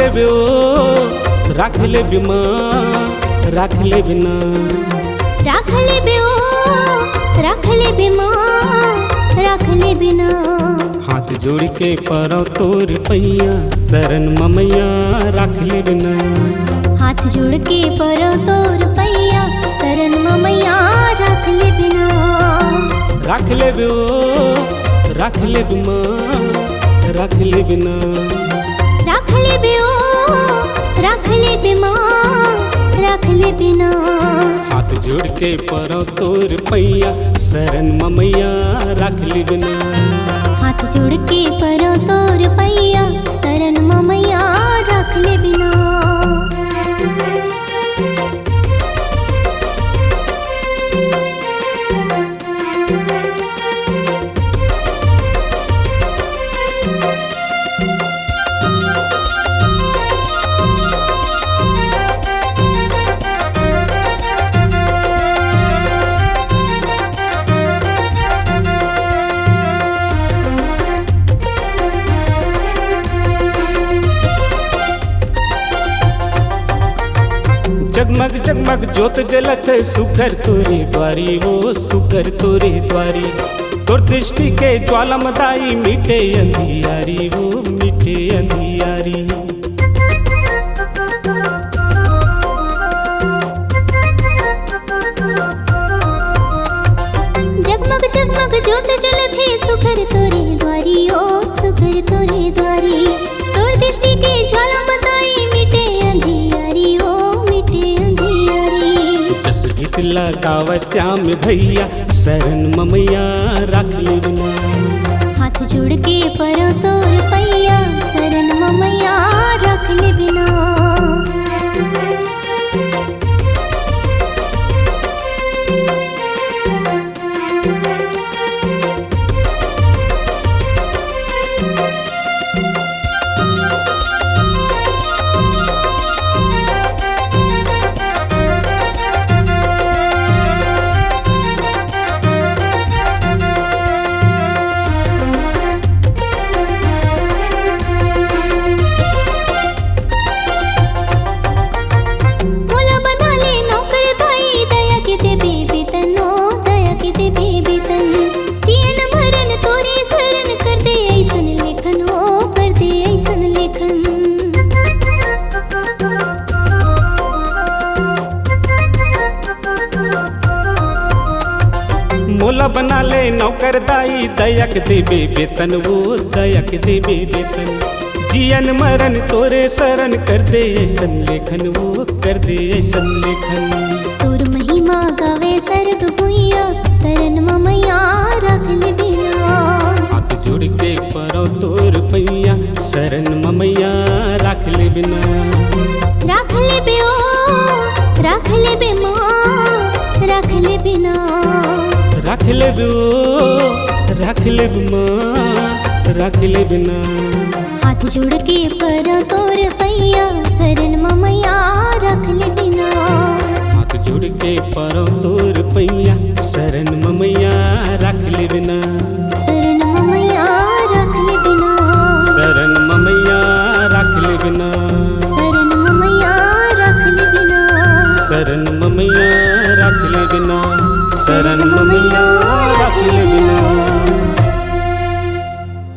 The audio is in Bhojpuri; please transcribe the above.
लेबे ओ राख लेबे माँ राख लेबे ना। राख लेबे ओ राख लेबे माँ राख लेबे ना। हाथ जोड़ के परो तोर पैया शरण ममैया राख लेबे ना। हाथ जोड़ के परो तोर पैया शरण ममैया राख लेबे ना। राख लेबे ओ राख लेबे माँ राख लेबे ना। राख लेबे ओ राख लेबे माँ राख लेबे ना। हाथ जोड़ के परो तोर पैया शरण ममैया राख लेबे ना। हाथ जोड़ के परो तोर पैया शरण ममैया राख लेबे ना। जगमग जगमग जोत जलत है सुकर तोरे द्वारी वो सुकर तोरे द्वारी। तोर दृष्टि के ज्वालामदाई मीठे अंधियारी वो मीठे अंधियारी। जगमग जगमग जोत जलत है सुकर तोरे द्वारी ओ सुकर तोरे द्वारी। तोर दृष्टि के ज्वालामदाई मीठे अंधियारी ओ मीठे अंधियारी। जस गीत लगाव श्याम भैया शरण ममैया राख लेबे ना। हाथ जोड़ के परो तोर पैया शरण ममैया राख लेबे ना। मोला बना ले नौकर दाई दया के देबे वेतन वो दया के देबे वेतन। जियन मरण तोरे शरण कर दे ऐसन लेखन वो कर दे ऐसन लेखन। तोर महिमा गावे सर्ग भुइया शरण ममैया राख लेबे ना। हाथ जोड़ के परो तोर पैया शरण ममैया राख लेबे ना। राख लेबे ओ राख लेबे माँ राख लेबे ना। राख लेबे ओ राख लेबे माँ राख लेबे ना। हाथ जोड़ के परो तोर पैया शरण ममैया राख लेबे ना। हाथ जोड़ के परो तोर पैया शरण ममैया राख लेबे ना। शरण ममैया राख लेबे ना। शरण ममैया राख लेबे ना। शरण ममैया राख लेबे ना। शरण ममैया राख लेबे ना। शरण ममैया राख लेबे ना।